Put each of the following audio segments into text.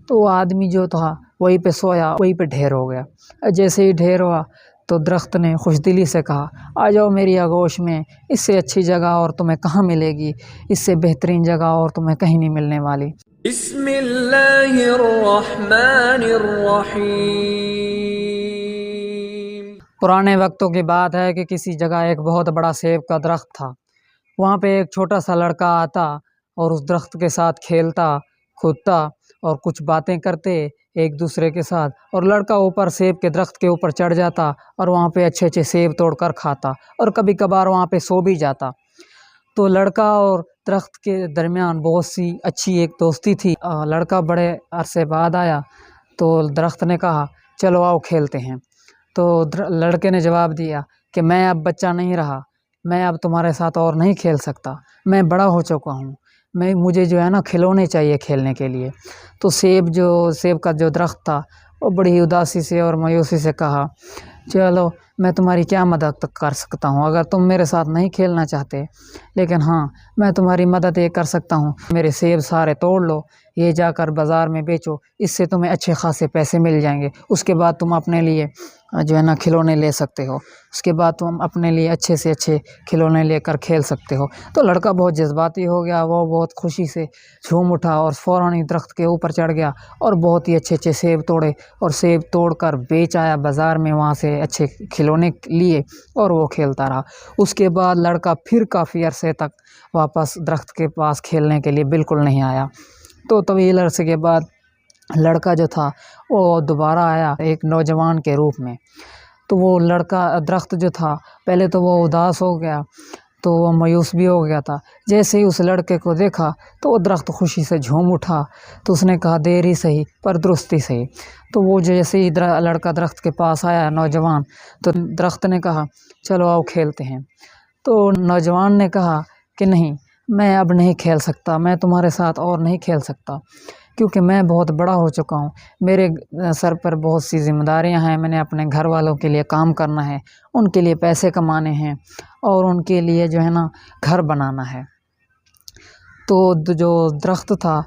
تو وہ آدمی جو تھا وہیں پہ سویا، وہیں پہ ڈھیر ہو گیا۔ جیسے ہی ڈھیر ہوا تو درخت نے خوش دلی سے کہا آ جاؤ میری آغوش میں، اس سے اچھی جگہ اور تمہیں کہاں ملے گی، اس سے بہترین جگہ اور تمہیں کہیں نہیں ملنے والی۔ بسم اللہ الرحمن الرحیم۔ پرانے وقتوں کی بات ہے کہ کسی جگہ ایک بہت بڑا سیب کا درخت تھا۔ وہاں پہ ایک چھوٹا سا لڑکا آتا اور اس درخت کے ساتھ کھیلتا کودتا اور کچھ باتیں کرتے ایک دوسرے کے ساتھ، اور لڑکا اوپر سیب کے درخت کے اوپر چڑھ جاتا اور وہاں پہ اچھے اچھے سیب توڑ کر کھاتا، اور کبھی کبھار وہاں پہ سو بھی جاتا۔ تو لڑکا اور درخت کے درمیان بہت سی اچھی ایک دوستی تھی۔ لڑکا بڑے عرصے بعد آیا تو درخت نے کہا چلو آؤ کھیلتے ہیں۔ تو لڑکے نے جواب دیا کہ میں اب بچہ نہیں رہا، میں اب تمہارے ساتھ اور نہیں کھیل سکتا، میں بڑا ہو چکا ہوں، مجھے جو ہے نا کھلونے چاہیے کھیلنے کے لیے۔ تو سیب کا جو درخت تھا وہ بڑی اداسی سے اور مایوسی سے کہا چلو میں تمہاری کیا مدد کر سکتا ہوں اگر تم میرے ساتھ نہیں کھیلنا چاہتے، لیکن ہاں میں تمہاری مدد یہ کر سکتا ہوں، میرے سیب سارے توڑ لو، یہ جا کر بازار میں بیچو، اس سے تمہیں اچھے خاصے پیسے مل جائیں گے، اس کے بعد تم اپنے لیے جو ہے نا کھلونے لے سکتے ہو، اس کے بعد تم اپنے لیے اچھے سے اچھے کھلونے لے کر کھیل سکتے ہو۔ تو لڑکا بہت جذباتی ہو گیا، وہ بہت خوشی سے جھوم اٹھا اور فوراً ہی درخت کے اوپر چڑھ گیا اور بہت ہی اچھے اچھے سیب توڑے اور سیب توڑ کر بیچ آیا بازار میں، وہاں سے اچھے کھلونے لیے اور وہ کھیلتا رہا۔ اس کے بعد لڑکا پھر کافی عرصے تک واپس درخت کے پاس کھیلنے کے لیے بالکل نہیں آیا۔ تو طویل عرصے کے بعد لڑکا جو تھا وہ دوبارہ آیا ایک نوجوان کے روپ میں۔ تو وہ درخت جو تھا پہلے تو وہ اداس ہو گیا، تو وہ مایوس بھی ہو گیا تھا۔ جیسے ہی اس لڑکے کو دیکھا تو وہ درخت خوشی سے جھوم اٹھا، تو اس نے کہا دیر ہی صحیح پر درستی صحیح۔ تو وہ جیسے ہی لڑکا درخت کے پاس آیا نوجوان، تو درخت نے کہا چلو آؤ کھیلتے ہیں۔ تو نوجوان نے کہا کہ نہیں، میں اب نہیں کھیل سکتا، میں تمہارے ساتھ اور نہیں کھیل سکتا، کیونکہ میں بہت بڑا ہو چکا ہوں، میرے سر پر بہت سی ذمہ داریاں ہیں، میں نے اپنے گھر والوں کے لیے کام کرنا ہے، ان کے لیے پیسے کمانے ہیں اور ان کے لیے جو ہے نا گھر بنانا ہے۔ تو جو درخت تھا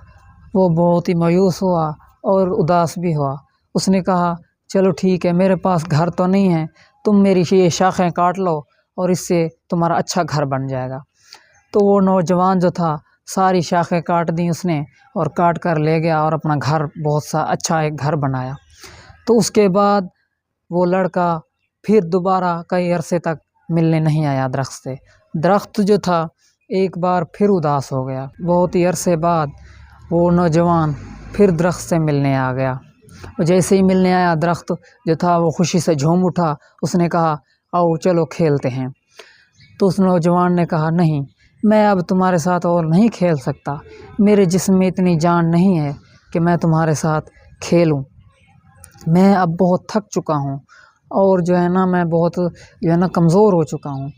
وہ بہت ہی مایوس ہوا اور اداس بھی ہوا۔ اس نے کہا چلو ٹھیک ہے، میرے پاس گھر تو نہیں ہے، تم میری یہ شاخیں کاٹ لو اور اس سے تمہارا اچھا گھر بن جائے گا۔ تو وہ نوجوان جو تھا ساری شاخیں کاٹ دیں اس نے اور کاٹ کر لے گیا اور اپنا گھر بہت سا اچھا ایک گھر بنایا۔ تو اس کے بعد وہ لڑکا پھر دوبارہ کئی عرصے تک ملنے نہیں آیا درخت سے۔ درخت جو تھا ایک بار پھر اداس ہو گیا۔ بہت ہی عرصے بعد وہ نوجوان پھر درخت سے ملنے آ گیا۔ جیسے ہی ملنے آیا درخت جو تھا وہ خوشی سے جھوم اٹھا، اس نے کہا آؤ چلو کھیلتے ہیں۔ تو اس نوجوان نے کہا نہیں، میں اب تمہارے ساتھ اور نہیں کھیل سکتا، میرے جسم میں اتنی جان نہیں ہے کہ میں تمہارے ساتھ کھیلوں، میں اب بہت تھک چکا ہوں اور جو ہے نا میں بہت جو ہے نا کمزور ہو چکا ہوں۔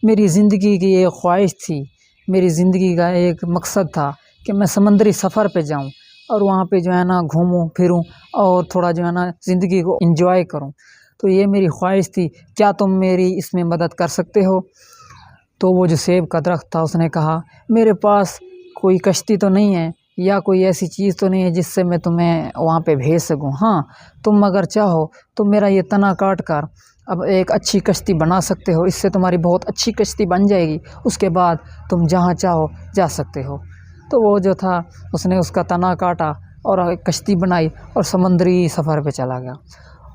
میری زندگی کی ایک خواہش تھی، میری زندگی کا ایک مقصد تھا کہ میں سمندری سفر پہ جاؤں اور وہاں پہ جو ہے نا گھوموں پھروں اور تھوڑا جو ہے نا زندگی کو انجوائے کروں، تو یہ میری خواہش تھی، کیا تم میری اس میں مدد کر سکتے ہو؟ تو وہ جو سیب کا درخت تھا اس نے کہا میرے پاس کوئی کشتی تو نہیں ہے یا کوئی ایسی چیز تو نہیں ہے جس سے میں تمہیں وہاں پہ بھیج سکوں، ہاں تم اگر چاہو تو میرا یہ تنا کاٹ کر اب ایک اچھی کشتی بنا سکتے ہو، اس سے تمہاری بہت اچھی کشتی بن جائے گی، اس کے بعد تم جہاں چاہو جا سکتے ہو۔ تو وہ جو تھا اس نے اس کا تنا کاٹا اور ایک کشتی بنائی اور سمندری سفر پہ چلا گیا،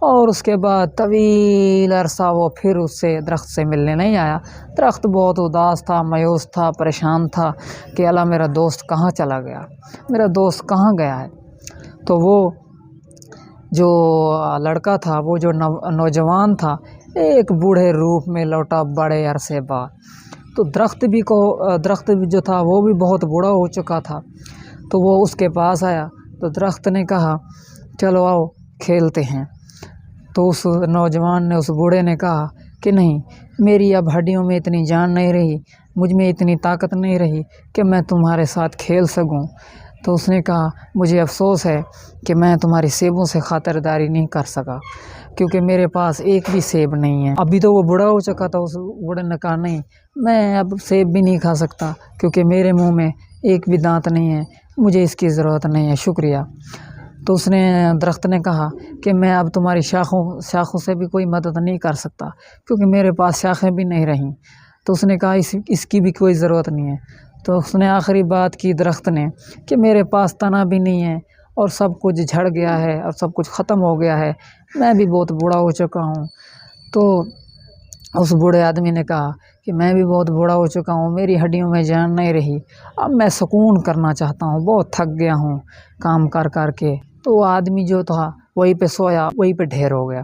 اور اس کے بعد طویل عرصہ وہ پھر اس سے درخت سے ملنے نہیں آیا۔ درخت بہت اداس تھا، مایوس تھا، پریشان تھا کہ اللہ میرا دوست کہاں چلا گیا، میرا دوست کہاں گیا ہے۔ تو وہ جو لڑکا تھا، وہ جو نوجوان تھا، ایک بوڑھے روپ میں لوٹا بڑے عرصے بعد۔ تو درخت بھی جو تھا وہ بھی بہت بوڑھا ہو چکا تھا۔ تو وہ اس کے پاس آیا تو درخت نے کہا چلو آؤ کھیلتے ہیں۔ تو اس نوجوان نے، اس بوڑھے نے کہا کہ نہیں، میری اب ہڈیوں میں اتنی جان نہیں رہی، مجھ میں اتنی طاقت نہیں رہی کہ میں تمہارے ساتھ کھیل سکوں۔ تو اس نے کہا مجھے افسوس ہے کہ میں تمہاری سیبوں سے خاطرداری نہیں کر سکا، کیونکہ میرے پاس ایک بھی سیب نہیں ہے۔ ابھی تو وہ بوڑھا ہو چکا تھا، اس بوڑھے نے کہا نہیں، میں اب سیب بھی نہیں کھا سکتا کیونکہ میرے منہ میں ایک بھی دانت نہیں ہے، مجھے اس کی ضرورت نہیں ہے، شکریہ۔ تو اس نے درخت نے کہا کہ میں اب تمہاری شاخوں سے بھی کوئی مدد نہیں کر سکتا کیونکہ میرے پاس شاخیں بھی نہیں رہیں۔ تو اس نے کہا اس کی بھی کوئی ضرورت نہیں ہے۔ تو اس نے آخری بات کی درخت نے کہ میرے پاس تنا بھی نہیں ہے اور سب کچھ جھڑ گیا ہے اور سب کچھ ختم ہو گیا ہے، میں بھی بہت بوڑھا ہو چکا ہوں۔ تو اس بوڑھے آدمی نے کہا کہ میں بھی بہت بوڑھا ہو چکا ہوں، میری ہڈیوں میں جان نہیں رہی، اب میں سکون کرنا چاہتا ہوں، بہت تھک گیا ہوں کام کر کر کے۔ تو وہ آدمی جو تھا وہیں پہ سویا، وہیں پہ ڈھیر ہو گیا۔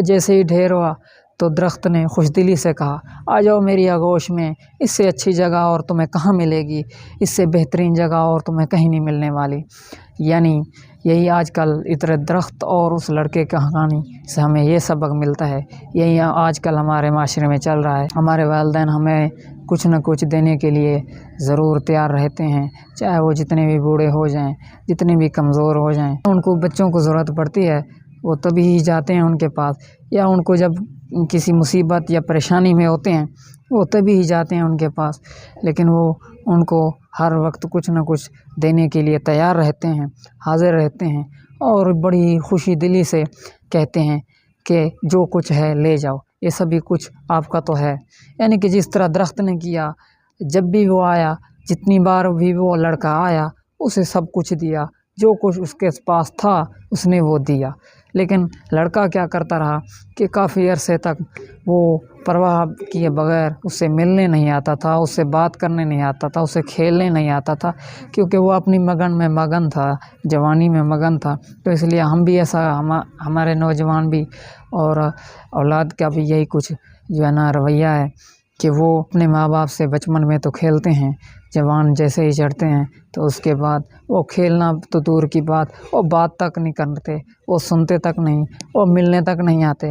جیسے ہی ڈھیر ہوا تو درخت نے خوش دلی سے کہا آ جاؤ میری آغوش میں، اس سے اچھی جگہ اور تمہیں کہاں ملے گی، اس سے بہترین جگہ اور تمہیں کہیں نہیں ملنے والی۔ یعنی یہی آج کل ادھر درخت اور اس لڑکے کی کہانی سے ہمیں یہ سبق ملتا ہے، یہی آج کل ہمارے معاشرے میں چل رہا ہے۔ ہمارے والدین ہمیں کچھ نہ کچھ دینے کے لیے ضرور تیار رہتے ہیں، چاہے وہ جتنے بھی بوڑھے ہو جائیں، جتنے بھی کمزور ہو جائیں۔ ان کو بچوں کو ضرورت پڑتی ہے وہ تبھی ہی جاتے ہیں ان کے پاس، یا ان کو جب کسی مصیبت یا پریشانی میں ہوتے ہیں وہ تبھی ہی جاتے ہیں ان کے پاس، لیکن وہ ان کو ہر وقت کچھ نہ کچھ دینے کے لیے تیار رہتے ہیں، حاضر رہتے ہیں، اور بڑی خوشی دلی سے کہتے ہیں کہ جو کچھ ہے لے جاؤ، یہ سبھی کچھ آپ کا تو ہے۔ یعنی کہ جس طرح درخت نے کیا، جب بھی وہ آیا، جتنی بار بھی وہ لڑکا آیا، اسے سب کچھ دیا، جو کچھ اس کے پاس تھا اس نے وہ دیا۔ لیکن لڑکا کیا کرتا رہا کہ کافی عرصے تک وہ پرواہ کیے بغیر اس سے ملنے نہیں آتا تھا، اس سے بات کرنے نہیں آتا تھا، اس سے کھیلنے نہیں آتا تھا، کیونکہ وہ اپنی مگن میں مگن تھا، جوانی میں مگن تھا۔ تو اس لیے ہم بھی ایسا، ہمارے نوجوان بھی اور اولاد کا بھی یہی کچھ جو ہے نا رویہ ہے کہ وہ اپنے ماں باپ سے بچپن میں تو کھیلتے ہیں، جوان جیسے ہی چڑھتے ہیں تو اس کے بعد وہ کھیلنا تو دور کی بات، وہ بات تک نہیں کرتے، وہ سنتے تک نہیں، وہ ملنے تک نہیں آتے،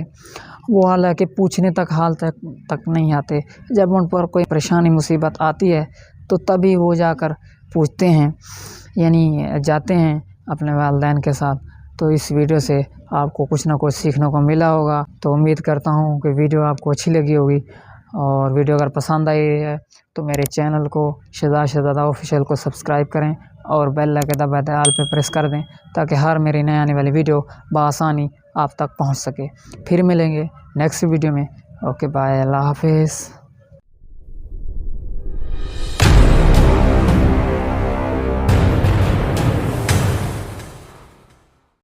وہ حالانکہ پوچھنے تک حال تک نہیں آتے۔ جب ان پر کوئی پریشانی مصیبت آتی ہے تو تبھی وہ جا کر پوچھتے ہیں، یعنی جاتے ہیں اپنے والدین کے ساتھ۔ تو اس ویڈیو سے آپ کو کچھ نہ کچھ سیکھنے کو ملا ہوگا، تو امید کرتا ہوں کہ ویڈیو آپ کو اچھی لگی ہوگی، اور ویڈیو اگر پسند آئی ہے تو میرے چینل کو شہزاد آفیشیل کو سبسکرائب کریں اور بیل آئکن دبائیں، آل پہ پریس کر دیں تاکہ ہر میری نئے آنے والی ویڈیو بآسانی آپ تک پہنچ سکے۔ پھر ملیں گے نیکسٹ ویڈیو میں۔ اوکے بائے، اللہ حافظ۔